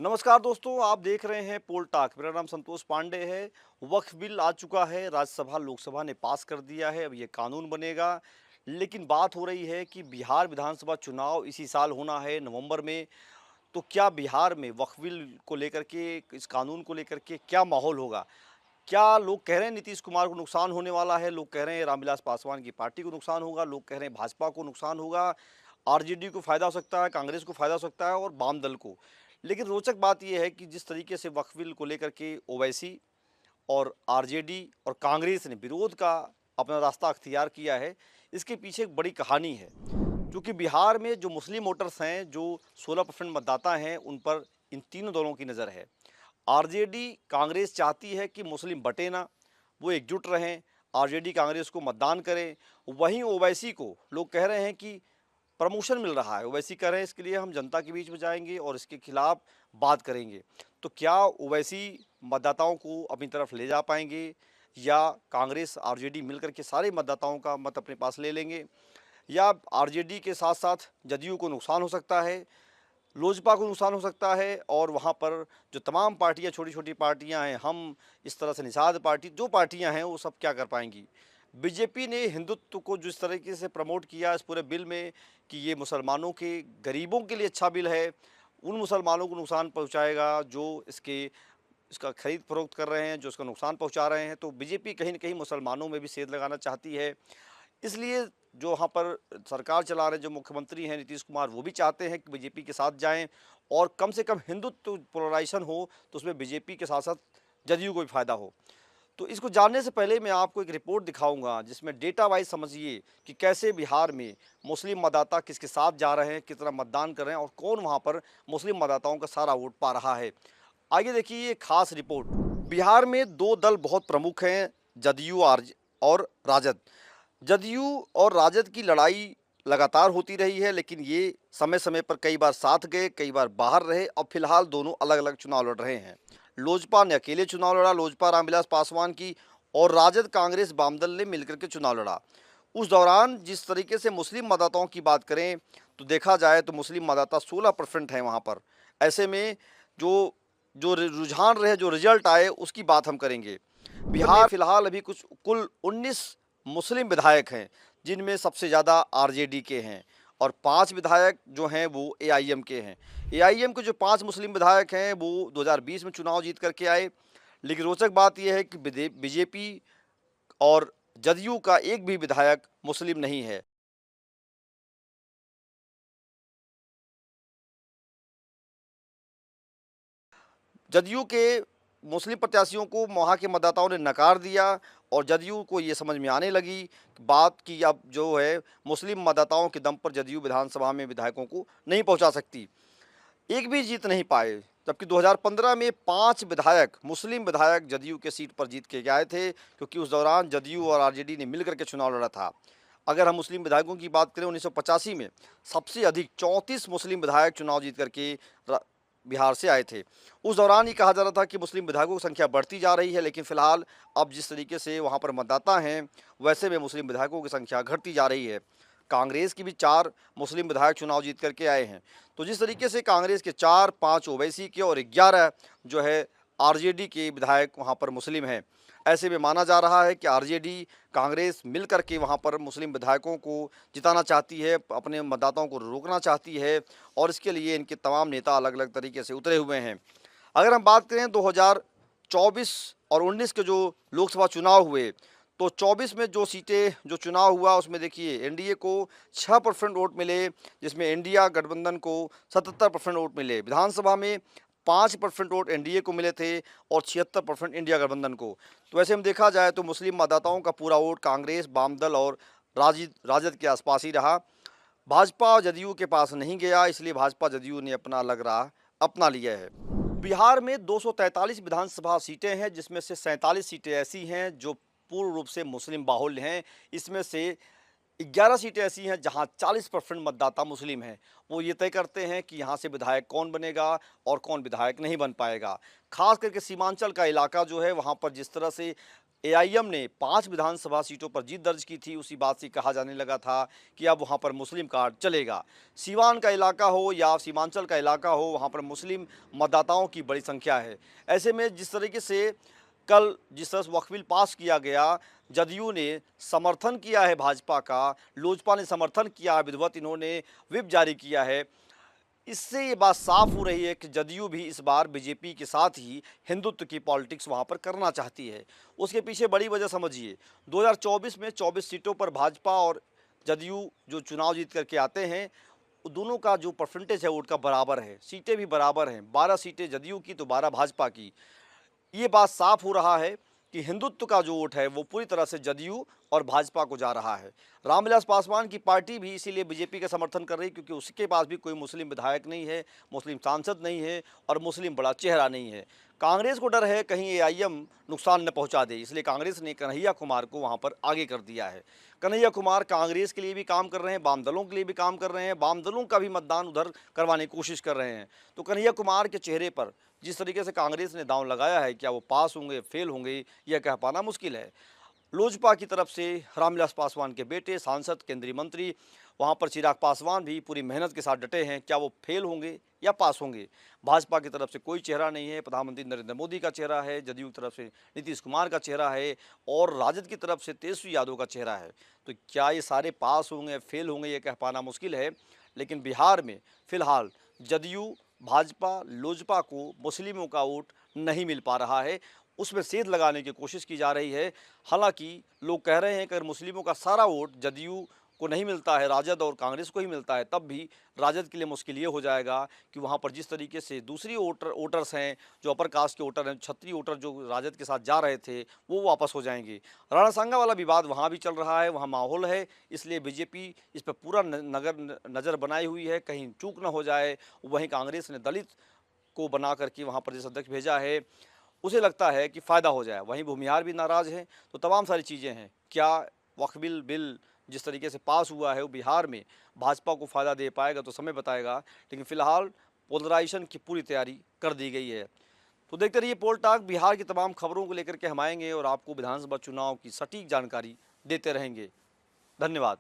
नमस्कार दोस्तों, आप देख रहे हैं पोल टाक। मेरा नाम संतोष पांडे है। वक्फ बिल आ चुका है, राज्यसभा लोकसभा ने पास कर दिया है, अब ये कानून बनेगा। लेकिन बात हो रही है कि बिहार विधानसभा चुनाव इसी साल होना है नवंबर में। तो क्या बिहार में वक्फ बिल को लेकर के, इस कानून को लेकर के क्या माहौल होगा? क्या लोग कह रहे हैं नीतीश कुमार को नुकसान होने वाला है, लोग कह रहे हैं रामविलास पासवान की पार्टी को नुकसान होगा, लोग कह रहे हैं भाजपा को नुकसान होगा, आरजेडी को फायदा हो सकता है, कांग्रेस को फायदा हो सकता है और वाम दल को। लेकिन रोचक बात यह है कि जिस तरीके से वक्फ बिल को लेकर के ओवैसी और आरजेडी और कांग्रेस ने विरोध का अपना रास्ता अख्तियार किया है, इसके पीछे एक बड़ी कहानी है। क्योंकि बिहार में जो मुस्लिम वोटर्स हैं, जो 16% मतदाता हैं, उन पर इन तीनों दलों की नज़र है। आरजेडी कांग्रेस चाहती है कि मुस्लिम बटे ना, वो एकजुट रहें, आरजेडी कांग्रेस को मतदान करें। वहीं ओवैसी को लोग कह रहे हैं कि प्रमोशन मिल रहा है, ओवैसी कह रहे हैं इसके लिए हम जनता के बीच में जाएंगे और इसके खिलाफ बात करेंगे। तो क्या ओवैसी मतदाताओं को अपनी तरफ ले जा पाएंगे या कांग्रेस आरजेडी मिलकर के सारे मतदाताओं का मत अपने पास ले लेंगे, या आरजेडी के साथ साथ जदयू को नुकसान हो सकता है, लोजपा को नुकसान हो सकता है और वहाँ पर जो तमाम पार्टियाँ, छोटी छोटी पार्टियाँ हैं, हम इस तरह से निषाद पार्टी, जो पार्टियाँ हैं वो सब क्या कर पाएंगी। बीजेपी ने हिंदुत्व को जिस तरीके से प्रमोट किया इस पूरे बिल में कि ये मुसलमानों के, गरीबों के लिए अच्छा बिल है, उन मुसलमानों को नुकसान पहुँचाएगा जो इसका खरीद फरोख्त कर रहे हैं, जो इसका नुकसान पहुँचा रहे हैं। तो बीजेपी कहीं न कहीं मुसलमानों में भी सेंध लगाना चाहती है। इसलिए जो वहाँ पर सरकार चला रहे जो मुख्यमंत्री हैं नीतीश कुमार, वो भी चाहते हैं कि बीजेपी के साथ जाएं और कम से कम हिंदुत्व पोलराइजेशन हो, तो उसमें बीजेपी के साथ साथ जदयू को भी फायदा हो। तो इसको जानने से पहले मैं आपको एक रिपोर्ट दिखाऊंगा जिसमें डेटा वाइज समझिए कि कैसे बिहार में मुस्लिम मतदाता किसके साथ जा रहे हैं, कितना मतदान कर रहे हैं और कौन वहाँ पर मुस्लिम मतदाताओं का सारा वोट पा रहा है। आइए देखिए ये खास रिपोर्ट। बिहार में दो दल बहुत प्रमुख हैं, जदयू और राजद। जदयू और राजद की लड़ाई लगातार होती रही है, लेकिन ये समय समय पर कई बार साथ गए, कई बार बाहर रहे। अब फिलहाल दोनों अलग अलग चुनाव लड़ रहे हैं। लोजपा ने अकेले चुनाव लड़ा, लोजपा रामविलास पासवान की, और राजद कांग्रेस वामदल ने मिलकर के चुनाव लड़ा। उस दौरान जिस तरीके से मुस्लिम मतदाताओं की बात करें तो देखा जाए तो मुस्लिम मतदाता 16% हैं वहाँ पर। ऐसे में जो जो रुझान रहे, जो रिजल्ट आए, उसकी बात हम करेंगे। बिहार में फिलहाल अभी कुछ कुल 19 मुस्लिम विधायक हैं, जिनमें सबसे ज़्यादा आरजेडी के हैं और 5 विधायक जो हैं वो एआईएम के हैं। एआईएम के जो 5 मुस्लिम विधायक हैं वो 2020 में चुनाव जीत करके आए। लेकिन रोचक बात यह है कि बीजेपी और जदयू का एक भी विधायक मुस्लिम नहीं है। जदयू के मुस्लिम प्रत्याशियों को वहाँ के मतदाताओं ने नकार दिया और जदयू को ये समझ में आने लगी बात कि अब जो है मुस्लिम मतदाताओं के दम पर जदयू विधानसभा में विधायकों को नहीं पहुँचा सकती। एक भी जीत नहीं पाए, जबकि 2015 में 5 विधायक, मुस्लिम विधायक जदयू के सीट पर जीत के आए थे, क्योंकि उस दौरान जदयू और आरजेडी ने मिलकर के चुनाव लड़ा था। अगर हम मुस्लिम विधायकों की बात करें, 1985 में सबसे अधिक 34 मुस्लिम विधायक चुनाव जीत करके बिहार से आए थे। उस दौरान ये कहा जा रहा था कि मुस्लिम विधायकों की संख्या बढ़ती जा रही है, लेकिन फिलहाल अब जिस तरीके से वहाँ पर मतदाता हैं, वैसे में मुस्लिम विधायकों की संख्या घटती जा रही है। कांग्रेस की भी 4 मुस्लिम विधायक चुनाव जीत करके आए हैं। तो जिस तरीके से कांग्रेस के 4, 5 ओवैसी के और 11 जो है आरजेडी के विधायक वहाँ पर मुस्लिम हैं। ऐसे में माना जा रहा है कि आरजेडी कांग्रेस मिलकर के वहाँ पर मुस्लिम विधायकों को जिताना चाहती है, अपने मतदाताओं को रोकना चाहती है और इसके लिए इनके तमाम नेता अलग अलग तरीके से उतरे हुए हैं। अगर हम बात करें 2024 और 19 के जो लोकसभा चुनाव हुए, तो 24 में जो सीटें, जो चुनाव हुआ, उसमें देखिए एनडीए को 6% वोट मिले, जिसमें इंडिया गठबंधन को 77% वोट मिले। विधानसभा में 5% वोट एनडीए को मिले थे और 76% इंडिया गठबंधन को। तो वैसे हम देखा जाए तो मुस्लिम मतदाताओं का पूरा वोट कांग्रेस, वामदल और राजद के आसपास ही रहा। भाजपा और जदयू के पास नहीं गया, इसलिए भाजपा जदयू ने अपना अलग राह अपना लिया है। बिहार में 243 विधानसभा सीटें हैं, जिसमें से 47 सीटें ऐसी हैं जो पूर्ण रूप से मुस्लिम बाहुल्य हैं। इसमें से 11 सीटें ऐसी हैं जहां 40% मतदाता मुस्लिम हैं। वो ये तय करते हैं कि यहाँ से विधायक कौन बनेगा और कौन विधायक नहीं बन पाएगा। खास करके सीमांचल का इलाका जो है, वहाँ पर जिस तरह से एआईएम ने 5 विधानसभा सीटों पर जीत दर्ज की थी, उसी बात से कहा जाने लगा था कि अब वहां पर मुस्लिम कार्ड चलेगा। सीवान का इलाका हो या सीमांचल का इलाका हो, वहां पर मुस्लिम मतदाताओं की बड़ी संख्या है। ऐसे में जिस तरीके से कल जिस तरह से वक्फ बिल पास किया गया, जदयू ने समर्थन किया है भाजपा का, लोजपा ने समर्थन किया है, विधिवत इन्होंने व्हिप जारी किया है। इससे ये बात साफ हो रही है कि जदयू भी इस बार बीजेपी के साथ ही हिंदुत्व की पॉलिटिक्स वहां पर करना चाहती है। उसके पीछे बड़ी वजह समझिए, 2024 में 24 सीटों पर भाजपा और जदयू जो चुनाव जीत करके आते हैं, दोनों का जो परसेंटेज है वोट का बराबर है, सीटें भी बराबर हैं, 12 सीटें जदयू की तो 12 भाजपा की। ये बात साफ हो रहा है कि हिंदुत्व का जो वोट है वो पूरी तरह से जदयू और भाजपा को जा रहा है। रामविलास पासवान की पार्टी भी इसीलिए बीजेपी का समर्थन कर रही है, क्योंकि उसके पास भी कोई मुस्लिम विधायक नहीं है, मुस्लिम सांसद नहीं है और मुस्लिम बड़ा चेहरा नहीं है। कांग्रेस को डर है कहीं एआईएम नुकसान न पहुंचा दे, इसलिए कांग्रेस ने कन्हैया कुमार को वहां पर आगे कर दिया है। कन्हैया कुमार कांग्रेस के लिए भी काम कर रहे हैं, वाम दलों के लिए भी काम कर रहे हैं, वाम दलों का भी मतदान उधर करवाने की कोशिश कर रहे हैं। तो कन्हैया कुमार के चेहरे पर जिस तरीके से कांग्रेस ने दांव लगाया है, क्या वो पास होंगे, फेल होंगे, यह कह पाना मुश्किल है। लोजपा की तरफ से रामविलास पासवान के बेटे सांसद केंद्रीय मंत्री वहां पर चिराग पासवान भी पूरी मेहनत के साथ डटे हैं, क्या वो फेल होंगे या पास होंगे। भाजपा की तरफ से कोई चेहरा नहीं है, प्रधानमंत्री नरेंद्र मोदी का चेहरा है, जदयू की तरफ से नीतीश कुमार का चेहरा है और राजद की तरफ से तेजस्वी यादव का चेहरा है। तो क्या ये सारे पास होंगे, फेल होंगे, ये कह पाना मुश्किल है। लेकिन बिहार में फिलहाल जदयू, भाजपा, लोजपा को मुस्लिमों का वोट नहीं मिल पा रहा है, उसमें सेंध लगाने की कोशिश की जा रही है। हालांकि लोग कह रहे हैं कि अगर मुस्लिमों का सारा वोट जदयू को नहीं मिलता है, राजद और कांग्रेस को ही मिलता है, तब भी राजद के लिए मुश्किल ये हो जाएगा कि वहाँ पर जिस तरीके से दूसरी वोटर्स हैं, जो अपर कास्ट के वोटर हैं, क्षत्रिय वोटर जो राजद के साथ जा रहे थे, वो वापस हो जाएंगे। राणासांगा वाला विवाद वहाँ भी चल रहा है, वहाँ माहौल है, इसलिए बीजेपी इस पर पूरा नज़र बनाई हुई है, कहीं चूक ना हो जाए। वहीं कांग्रेस ने दलित को बना करके वहाँ प्रदेश अध्यक्ष भेजा है, उसे लगता है कि फ़ायदा हो जाए। वहीं भूमिहार भी नाराज़ हैं, तो तमाम सारी चीज़ें हैं। क्या वक्फ बिल जिस तरीके से पास हुआ है वो बिहार में भाजपा को फ़ायदा दे पाएगा, तो समय बताएगा। लेकिन फ़िलहाल पोलराइजेशन की पूरी तैयारी कर दी गई है। तो देखते रहिए पोल टॉक, बिहार की तमाम खबरों को लेकर के हम आएंगे और आपको विधानसभा चुनाव की सटीक जानकारी देते रहेंगे। धन्यवाद।